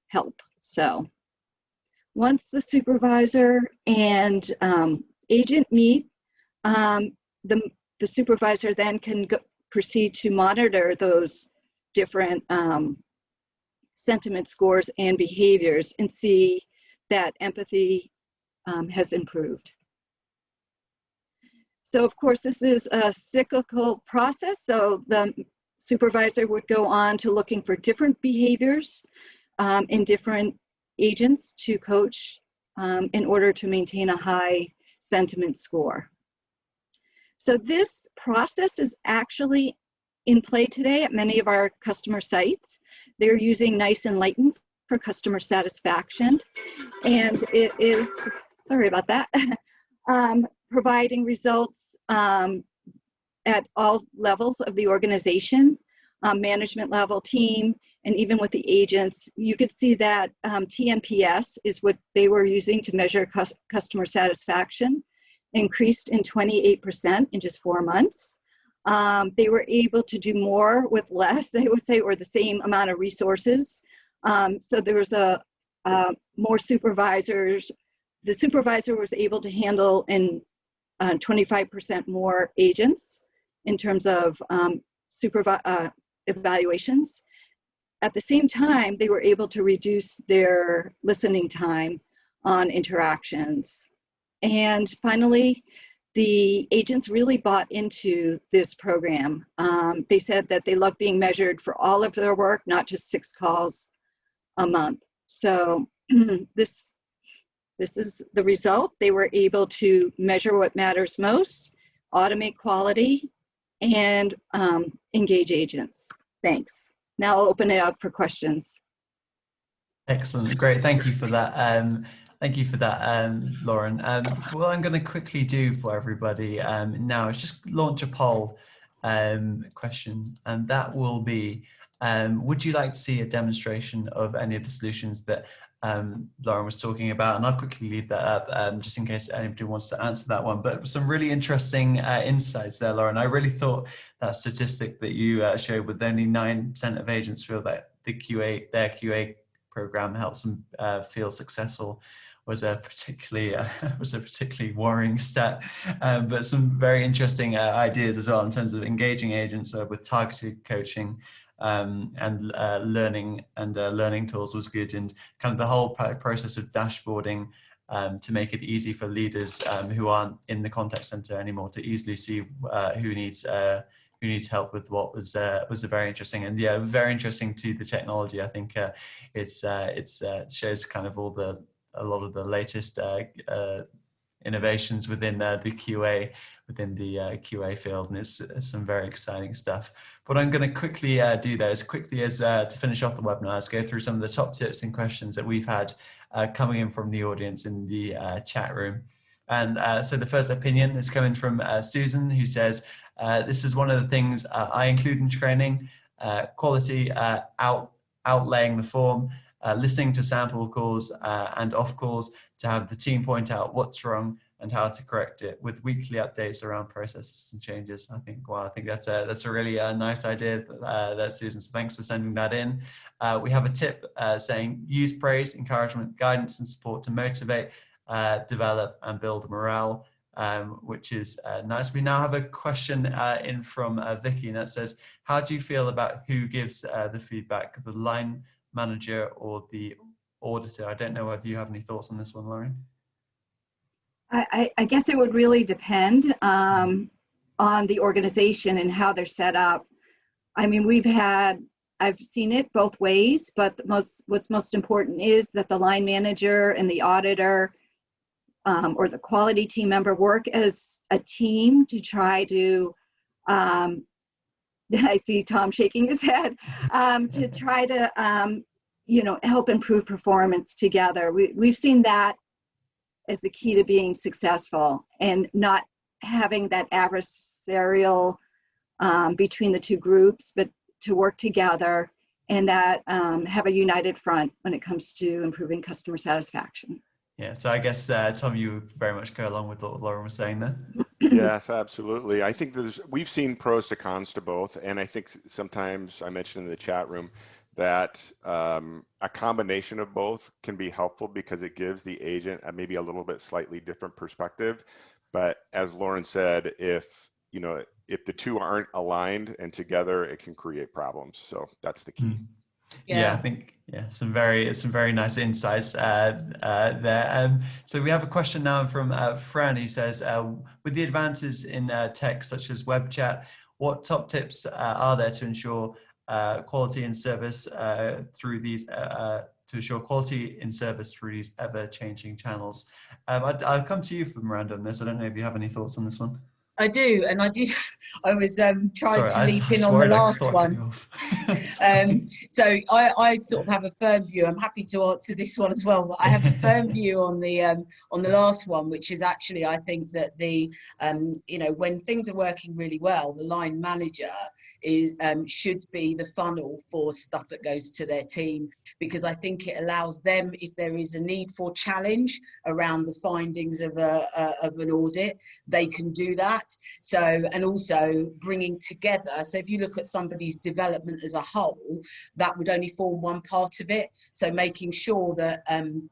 help. So once the supervisor and agent meet, the supervisor then can proceed to monitor those different sentiment scores and behaviors and see that empathy has improved. So of course, this is a cyclical process. So the supervisor would go on to looking for different behaviors in different agents to coach in order to maintain a high sentiment score. So this process is actually in play today at many of our customer sites. They're using NICE Enlighten for customer satisfaction, and it is, sorry about that, providing results at all levels of the organization, management level, team, and even with the agents. You could see that TNPS is what they were using to measure customer satisfaction, increased in 28% in just 4 months. They were able to do more with less, I would say, or the same amount of resources. So there was more supervisors. The supervisor was able to handle in 25% more agents in terms of evaluations. At the same time, they were able to reduce their listening time on interactions. And finally, the agents really bought into this program. They said that they love being measured for all of their work, not just 6 calls a month. So this is the result. They were able to measure what matters most, automate quality, and engage agents. Thanks. Now I'll open it up for questions. Excellent, great, thank you for that. Thank you for that, Lauren. What I'm going to quickly do for everybody now is just launch a poll question, and that will be, would you like to see a demonstration of any of the solutions that Lauren was talking about? And I'll quickly leave that up just in case anybody wants to answer that one. But some really interesting insights there, Lauren. I really thought that statistic that you showed, with only 9% of agents feel that their QA program helps them feel successful, was a particularly worrying stat. But some very interesting ideas as well in terms of engaging agents with targeted coaching. And learning tools was good, and kind of the whole process of dashboarding to make it easy for leaders who aren't in the contact center anymore to easily see who needs help with what was very interesting. And yeah, very interesting to the technology. I think it shows kind of a lot of the latest innovations within the QA field, and it's some very exciting stuff. What I'm going to quickly do there, as quickly as to finish off the webinar, is go through some of the top tips and questions that we've had coming in from the audience in the chat room. And so the first opinion is coming from Susan, who says, this is one of the things I include in training: quality, outlaying the form, listening to sample calls and off calls to have the team point out what's wrong and how to correct it, with weekly updates around processes and changes. I think that's a really nice idea, that Susan. So thanks for sending that in. We have a tip saying, use praise, encouragement, guidance, and support to motivate, develop, and build morale. which is nice. We now have a question in from Vicky, and that says, how do you feel about who gives the feedback, the line manager or the auditor? I don't know whether you have any thoughts on this one, Lauren. I guess it would really depend on the organization and how they're set up. I mean, I've seen it both ways, but what's most important is that the line manager and the auditor or the quality team member work as a team to try to, I see Tom shaking his head, to try to, help improve performance together. We've seen that as the key to being successful, and not having that adversarial between the two groups, but to work together and that have a united front when it comes to improving customer satisfaction. Yeah, so I guess, Tom, you very much go along with what Lauren was saying there. Yes, absolutely. I think we've seen pros to cons to both. And I think sometimes, I mentioned in the chat room, that a combination of both can be helpful because it gives the agent maybe a little bit slightly different perspective. But as Lauren said, if the two aren't aligned and together, it can create problems. So that's the key. Yeah, I think some very nice insights there. So we have a question now from Fran, who says, with the advances in tech such as web chat, what top tips are there to ensure quality in service through these ever-changing channels? I'll come to you for Miranda on this. I don't know if you have any thoughts on this one. I do, and I was trying to leap in on the last one. So I sort of have a firm view. I'm happy to answer this one as well, but I have a firm view on the last one, which is actually, I think that the when things are working really well, the line manager should be the funnel for stuff that goes to their team, because I think it allows them, if there is a need for challenge around the findings of an audit, they can do that. So, and also bringing together, so if you look at somebody's development as a whole, that would only form one part of it. So making sure that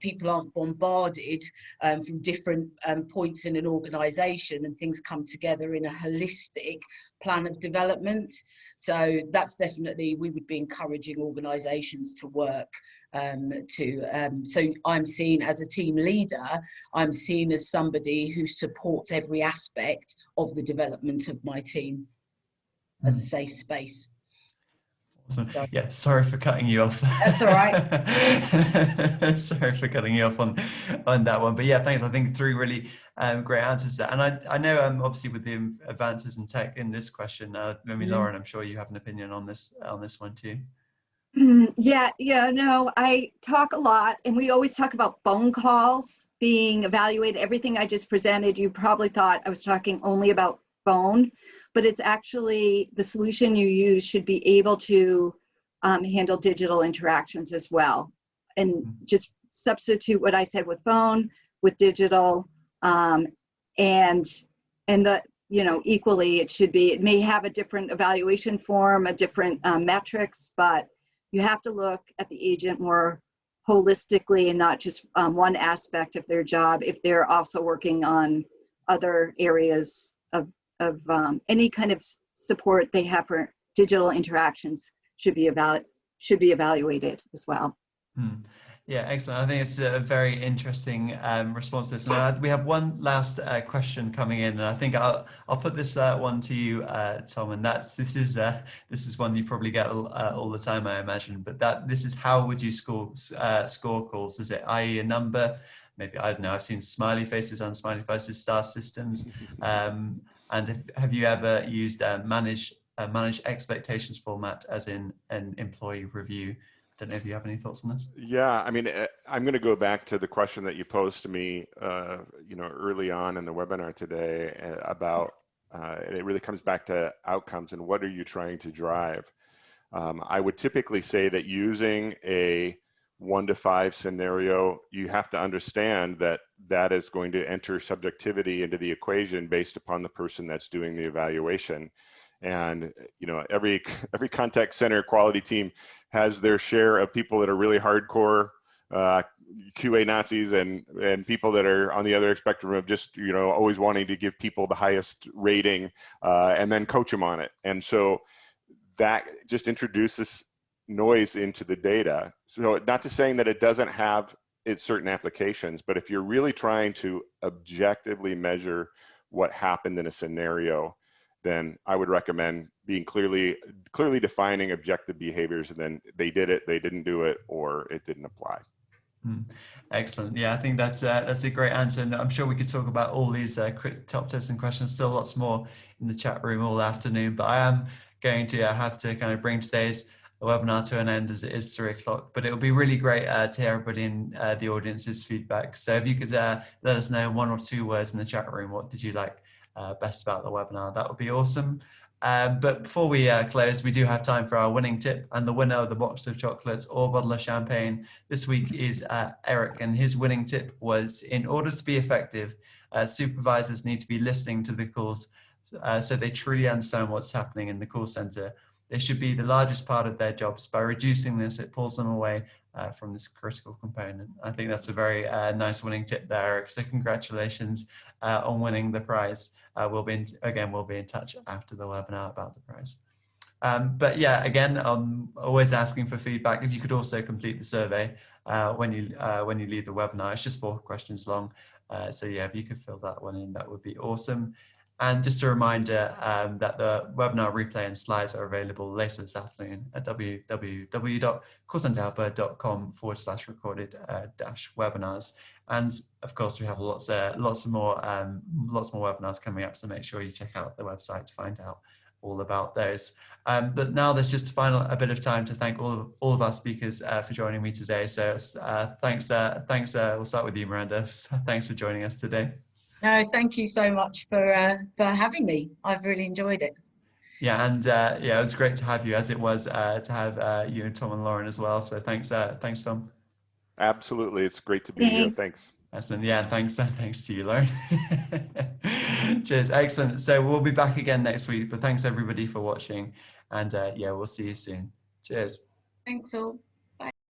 people aren't bombarded from different points in an organisation, and things come together in a holistic plan of development. So that's definitely, we would be encouraging organisations to work so I'm seen as a team leader, I'm seen as somebody who supports every aspect of the development of my team as a safe space. Awesome. Sorry. Yeah, sorry for cutting you off. That's all right. Sorry for cutting you off on that one. But yeah, thanks. I think 3 really great answers there. And I know obviously with the advances in tech in this question, Lauren, I'm sure you have an opinion on this one too. No, I talk a lot, and we always talk about phone calls being evaluated. Everything I just presented, you probably thought I was talking only about phone, but it's actually the solution you use should be able to handle digital interactions as well. And just substitute what I said with phone with digital, and the equally it may have a different evaluation form, a different metrics, but you have to look at the agent more holistically and not just one aspect of their job. If they're also working on other areas of any kind of support they have for digital interactions should be evaluated as well. Yeah, excellent. I think it's a very interesting response to this. Now, we have one last question coming in, and I think I'll put this one to you, Tom. And this is one you probably get all the time, I imagine. But this is, how would you score calls? Is it i.e. a number? Maybe, I don't know. I've seen smiley faces, unsmiley faces, star systems. And have you ever used manage expectations format, as in an employee review? I don't know if you have any thoughts on this. Yeah, I mean, I'm going to go back to the question that you posed to me, early on in the webinar today about, and it really comes back to outcomes and what are you trying to drive. I would typically say that using a 1 to 5 scenario, you have to understand that is going to enter subjectivity into the equation based upon the person that's doing the evaluation. And every contact center quality team has their share of people that are really hardcore QA Nazis and people that are on the other spectrum of just, you know, always wanting to give people the highest rating and then coach them on it. And so that just introduces noise into the data. So not to saying that it doesn't have its certain applications, but if you're really trying to objectively measure what happened in a scenario, then I would recommend being clearly defining objective behaviors, and then they did it, they didn't do it, or it didn't apply. Excellent. Yeah, I think that's a great answer, and I'm sure we could talk about all these top tips and questions. Still lots more in the chat room all afternoon, but I am going to have to kind of bring today's webinar to an end as it is 3 o'clock. But it will be really great to hear everybody in the audience's feedback. So if you could let us know in 1 or 2 words in the chat room, what did you like best about the webinar? That would be awesome. But before we close, we do have time for our winning tip, and the winner of the box of chocolates or bottle of champagne this week is Eric, and his winning tip was, in order to be effective, supervisors need to be listening to the calls so they truly understand what's happening in the call center. They should be the largest part of their jobs. By reducing this, it pulls them away from this critical component. I think that's a very nice winning tip there, Eric. So congratulations on winning the prize. We'll be in touch after the webinar about the prize. But yeah, again, I'm always asking for feedback. If you could also complete the survey when you leave the webinar, it's just 4 questions long. So yeah, if you could fill that one in, that would be awesome. And just a reminder that the webinar replay and slides are available later this afternoon at www.callcenterhelper.com/recorded-webinars. And of course, we have lots more webinars coming up. So make sure you check out the website to find out all about those. But now there's just a bit of time to thank all of our speakers for joining me today. So thanks. We'll start with you, Miranda. Thanks for joining us today. No, thank you so much for having me. I've really enjoyed it. Yeah, and yeah, it was great to have you, as it was to have you and Tom and Lauren as well. So thanks, Tom. Absolutely, it's great to be here. Thanks. Excellent. Yeah, thanks to you, Lauren. Cheers. Excellent. So we'll be back again next week. But thanks everybody for watching, and yeah, we'll see you soon. Cheers. Thanks all.